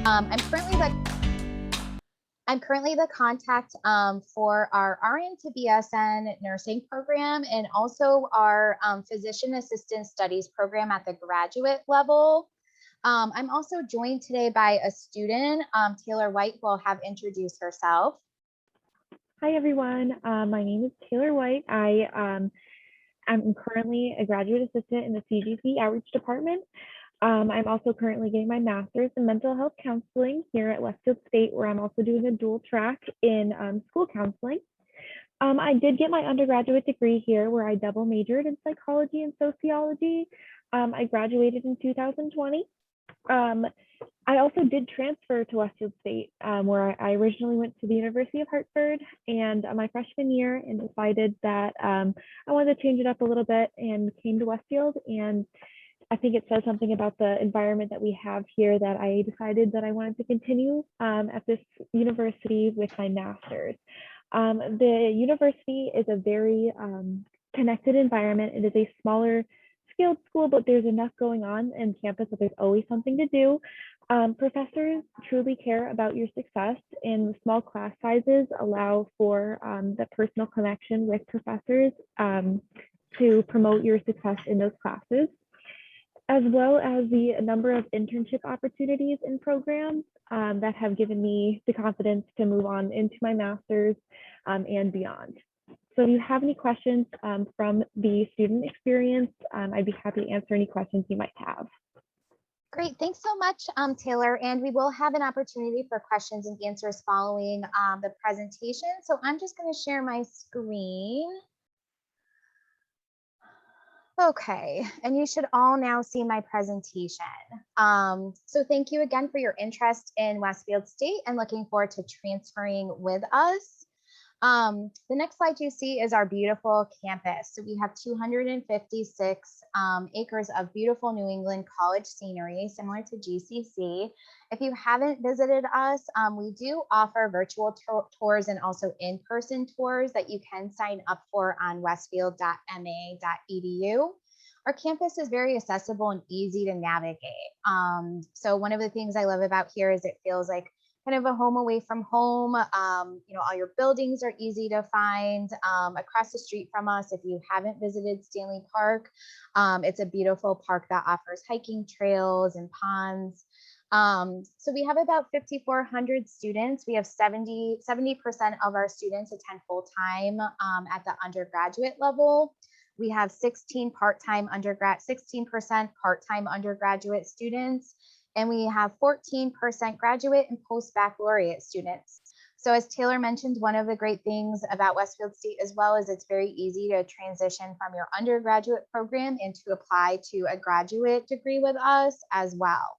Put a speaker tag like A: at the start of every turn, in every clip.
A: I'm currently the contact for our RN to BSN nursing program and also our physician assistant studies program at the graduate level. I'm also joined today by a student, Taylor White, who will have introduced herself.
B: Hi, everyone. My name is Taylor White. I'm currently a graduate assistant in the CGC Outreach Department. I'm also currently getting my master's in mental health counseling here at Westfield State, where I'm also doing a dual track in school counseling. I did get my undergraduate degree here, where I double majored in psychology and sociology. I graduated in 2020. I also did transfer to Westfield State, where I originally went to the University of Hartford and my freshman year, and decided that I wanted to change it up a little bit and came to Westfield. And I think it says something about the environment that we have here that I decided that I wanted to continue at this university with my master's. The university is a very connected environment. It is a smaller scaled school, but there's enough going on in campus that there's always something to do. Professors truly care about your success, and the small class sizes allow for the personal connection with professors to promote your success in those classes, as well as the number of internship opportunities and programs that have given me the confidence to move on into my master's and beyond. So if you have any questions from the student experience, I'd be happy to answer any questions you might have.
A: Great, thanks so much, Taylor. And we will have an opportunity for questions and answers following the presentation. So I'm just going to share my screen. Okay, and you should all now see my presentation. So thank you again for your interest in Westfield State and looking forward to transferring with us. The next slide you see is our beautiful campus. So we have 256 acres of beautiful New England college scenery, similar to GCC. If you haven't visited us, we do offer virtual tours and also in-person tours that you can sign up for on westfield.ma.edu. Our campus is very accessible and easy to navigate. So one of the things I love about here is it feels like kind of a home away from home. All your buildings are easy to find. Across the street from us, if you haven't visited Stanley Park, it's a beautiful park that offers hiking trails and ponds. So we have about 5,400 students. We have 70% of our students attend full-time at the undergraduate level. We have 16% part-time undergraduate students, and we have 14% graduate and post-baccalaureate students. So as Taylor mentioned, one of the great things about Westfield State as well is it's very easy to transition from your undergraduate program and to apply to a graduate degree with us as well.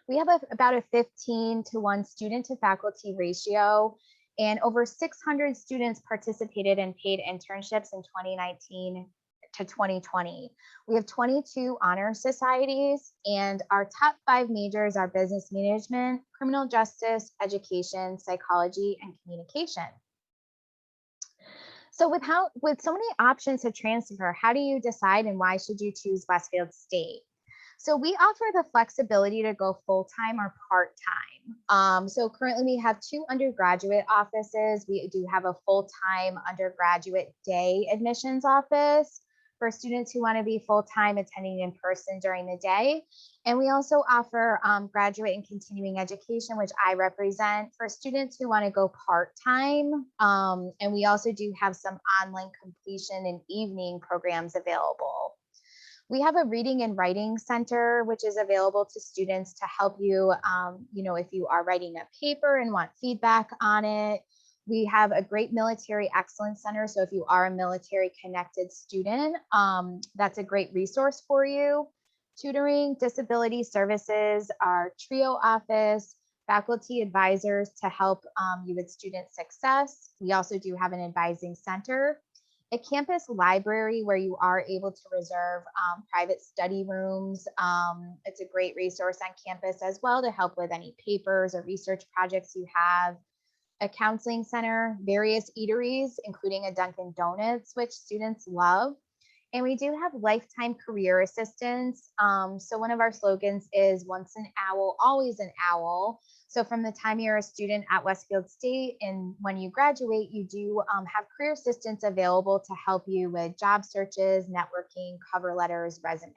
A: We have about a 15-to-1 student to faculty ratio, and over 600 students participated in paid internships in 2019 to 2020. We have 22 honor societies, and our top 5 majors are business management, criminal justice, education, psychology, and communication. So with so many options to transfer, how do you decide and why should you choose Westfield State? So we offer the flexibility to go full-time or part-time. So currently we have 2 undergraduate offices. We do have a full-time undergraduate day admissions office for students who want to be full-time attending in person during the day. And we also offer graduate and continuing education, which I represent, for students who want to go part-time. And we also do have some online completion and evening programs available. We have a reading and writing center, which is available to students to help you, if you are writing a paper and want feedback on it. We have a great military excellence center. So if you are a military connected student, that's a great resource for you. Tutoring, disability services, our TRIO office, faculty advisors to help you with student success. We also do have an advising center. A campus library where you are able to reserve private study rooms. It's a great resource on campus as well to help with any papers or research projects you have. A counseling center, various eateries, including a Dunkin' Donuts, which students love, And we do have lifetime career assistance. So one of our slogans is once an owl, always an owl. So from the time you're a student at Westfield State and when you graduate, you do have career assistance available to help you with job searches, networking, cover letters, resumes.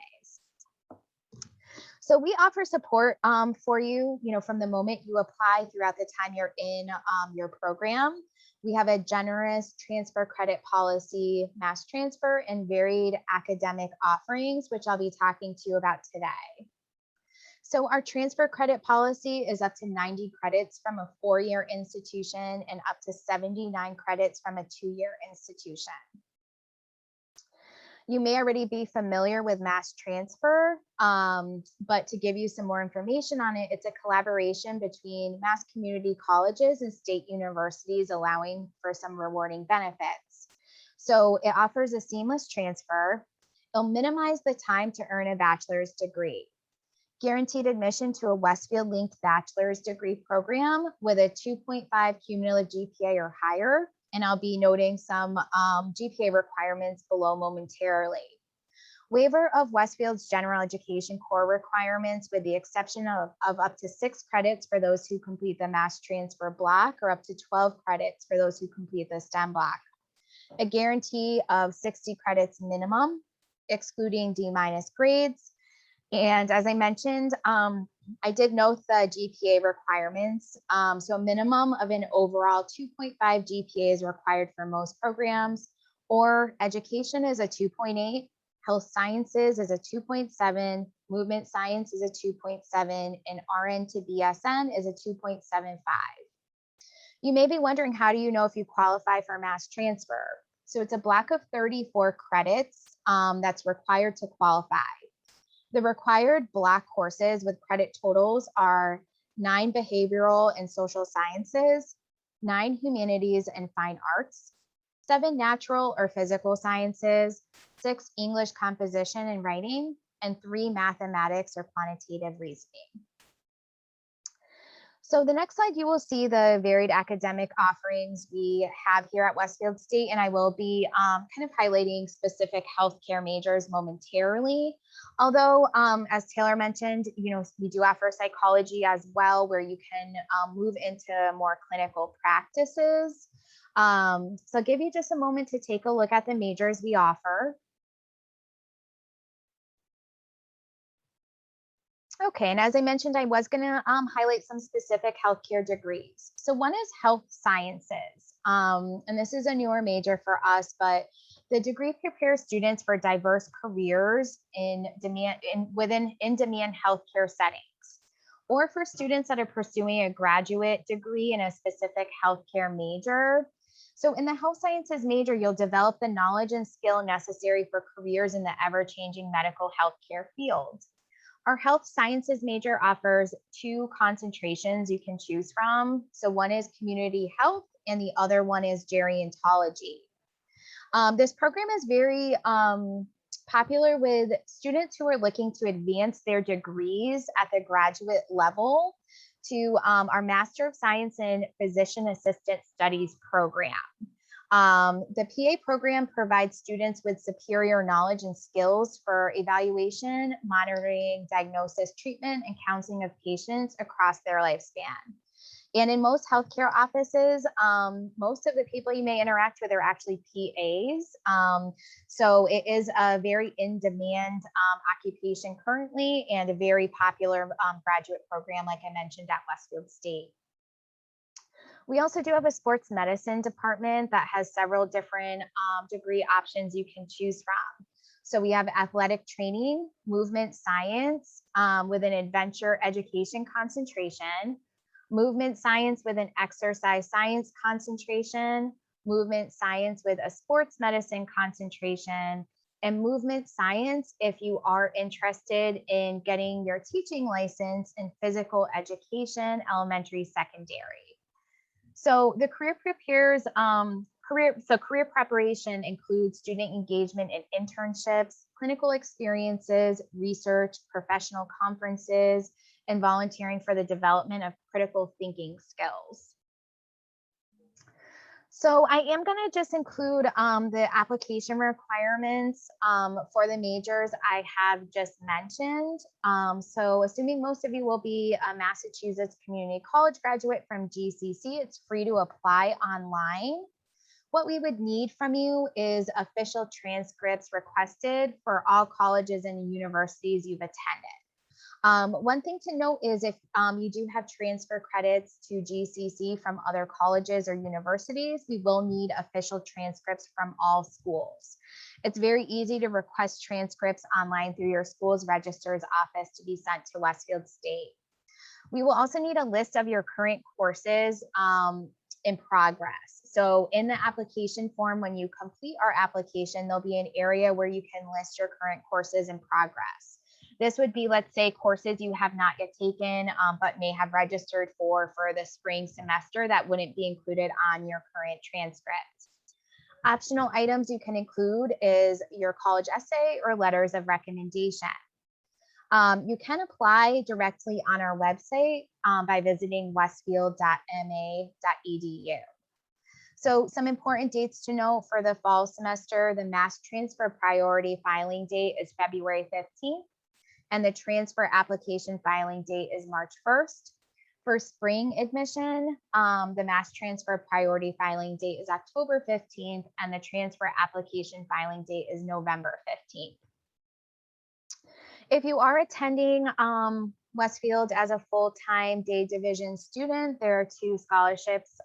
A: So we offer support for you, from the moment you apply throughout the time you're in your program. We have a generous transfer credit policy, mass transfer, and varied academic offerings, which I'll be talking to you about today. So our transfer credit policy is up to 90 credits from a 4-year institution and up to 79 credits from a 2-year institution. You may already be familiar with mass transfer, but to give you some more information on it, it's a collaboration between mass community colleges and state universities, allowing for some rewarding benefits. So it offers a seamless transfer. It'll minimize the time to earn a bachelor's degree. Guaranteed admission to a Westfield linked bachelor's degree program with a 2.5 cumulative GPA or higher. And I'll be noting some GPA requirements below momentarily. Waiver of Westfield's general education core requirements with the exception of up to 6 credits for those who complete the mass transfer block or up to 12 credits for those who complete the STEM block. A guarantee of 60 credits minimum, excluding D- grades. And as I mentioned, I did note the GPA requirements. So a minimum of an overall 2.5 GPA is required for most programs, or education is a 2.8, health sciences is a 2.7, movement science is a 2.7, and RN to BSN is a 2.75. You may be wondering, how do you know if you qualify for mass transfer? So it's a block of 34 credits that's required to qualify. The required block courses with credit totals are 9 behavioral and social sciences, 9 humanities and fine arts, 7 natural or physical sciences, 6 English composition and writing, and 3 mathematics or quantitative reasoning. So the next slide, you will see the varied academic offerings we have here at Westfield State, and I will be kind of highlighting specific healthcare majors momentarily. Although, as Taylor mentioned, we do offer psychology as well, where you can move into more clinical practices. So I'll give you just a moment to take a look at the majors we offer. Okay, and as I mentioned, I was going to highlight some specific healthcare degrees. So one is health sciences, and this is a newer major for us, but the degree prepares students for diverse careers in demand healthcare settings, or for students that are pursuing a graduate degree in a specific healthcare major. So in the health sciences major, you'll develop the knowledge and skill necessary for careers in the ever-changing medical healthcare field. Our health sciences major offers 2 concentrations you can choose from. So one is community health and the other one is gerontology. This program is very popular with students who are looking to advance their degrees at the graduate level to our Master of Science in Physician Assistant Studies program. The PA program provides students with superior knowledge and skills for evaluation, monitoring, diagnosis, treatment, and counseling of patients across their lifespan. And in most healthcare offices, most of the people you may interact with are actually PAs. So it is a very in-demand occupation currently and a very popular graduate program, like I mentioned, at Westfield State. We also do have a sports medicine department that has several different degree options you can choose from. So we have athletic training, movement science with an adventure education concentration, movement science with an exercise science concentration, movement science with a sports medicine concentration, and movement science if you are interested in getting your teaching license in physical education, elementary, secondary. So the career preparation includes student engagement in internships, clinical experiences, research, professional conferences, and volunteering for the development of critical thinking skills. So I am going to just include the application requirements for the majors I have just mentioned. So assuming most of you will be a Massachusetts Community College graduate from GCC, it's free to apply online. What we would need from you is official transcripts requested for all colleges and universities you've attended. One thing to note is if you do have transfer credits to GCC from other colleges or universities, we will need official transcripts from all schools. It's very easy to request transcripts online through your school's registrar's office to be sent to Westfield State. We will also need a list of your current courses in progress. So in the application form, when you complete our application, there'll be an area where you can list your current courses in progress. This would be, let's say, courses you have not yet taken, but may have registered for the spring semester that wouldn't be included on your current transcript. Optional items you can include is your college essay or letters of recommendation. You can apply directly on our website by visiting westfield.ma.edu. So some important dates to note for the fall semester: the mass transfer priority filing date is February 15th. And the transfer application filing date is March 1st. For spring admission, the mass transfer priority filing date is October 15th, and the transfer application filing date is November 15th. If you are attending Westfield as a full-time day division student, there are two scholarships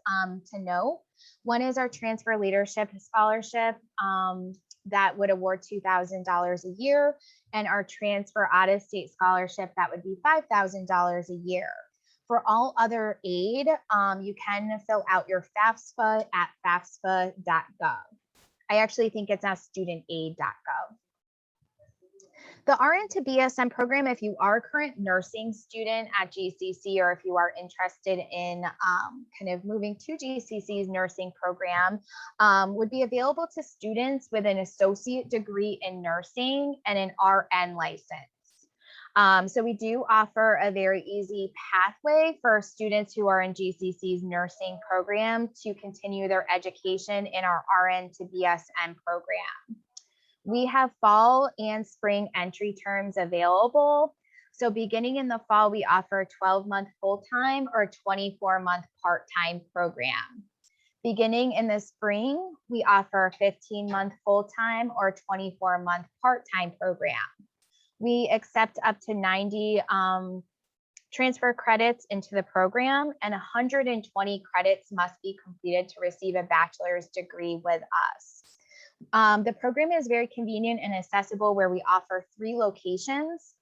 A: to note. One is our transfer leadership scholarship that would award $2,000 a year, and our transfer out-of-state scholarship that would be $5,000 a year. For all other aid, you can fill out your FAFSA at fafsa.gov. I actually think it's now studentaid.gov. The RN to BSN program, if you are a current nursing student at GCC, or if you are interested in kind of moving to GCC's nursing program, would be available to students with an associate degree in nursing and an RN license. So we do offer a very easy pathway for students who are in GCC's nursing program to continue their education in our RN to BSN program. We have fall and spring entry terms available. So beginning in the fall, we offer a 12-month full-time or 24-month part-time program. Beginning in the spring, we offer a 15-month full-time or 24-month part-time program. We accept up to 90 transfer credits into the program, and 120 credits must be completed to receive a bachelor's degree with us. The program is very convenient and accessible, where we offer 3 locations: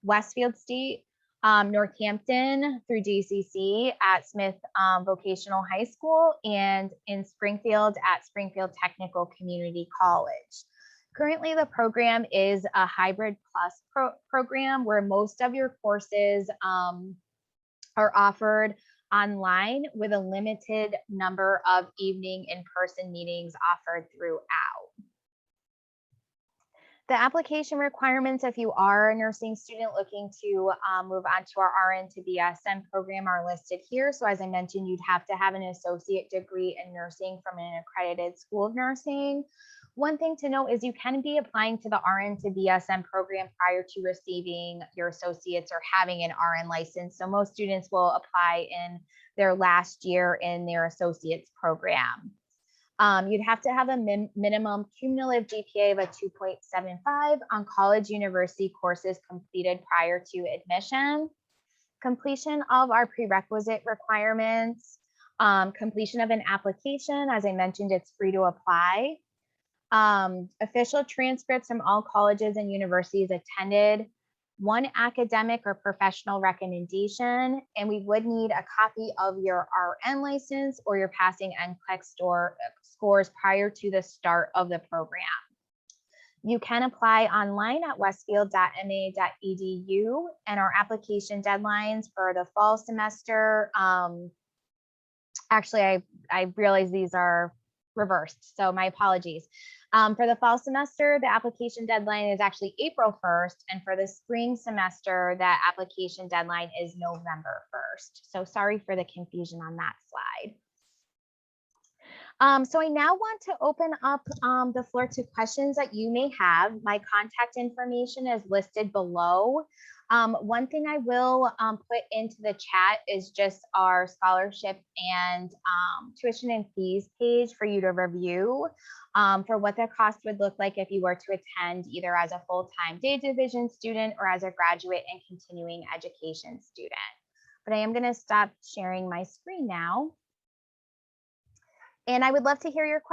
A: Westfield State, Northampton through GCC at Smith Vocational High School, and in Springfield at Springfield Technical Community College. Currently, the program is a hybrid plus program where most of your courses are offered online, with a limited number of evening in-person meetings offered throughout. The application requirements, if you are a nursing student looking to move on to our RN to BSN program, are listed here. So as I mentioned, you'd have to have an associate degree in nursing from an accredited school of nursing. One thing to note is you can be applying to the RN to BSN program prior to receiving your associates or having an RN license. So most students will apply in their last year in their associates program. You'd have to have a minimum cumulative GPA of a 2.75 on college university courses completed prior to admission. Completion of our prerequisite requirements, completion of an application. As I mentioned, it's free to apply. Official transcripts from all colleges and universities attended, 1 academic or professional recommendation, and we would need a copy of your RN license or your passing NCLEX scores prior to the start of the program. You can apply online at westfield.ma.edu, and our application deadlines for the fall semester, actually, I realize these are reversed, so my apologies. For the fall semester, the application deadline is actually April 1st, and for the spring semester, that application deadline is November 1st. So sorry for the confusion on that slide. So I now want to open up the floor to questions that you may have. My contact information is listed below. One thing I will put into the chat is just our scholarship and tuition and fees page for you to review for what the cost would look like if you were to attend either as a full-time day division student or as a graduate and continuing education student. But I am going to stop sharing my screen now. And I would love to hear your questions.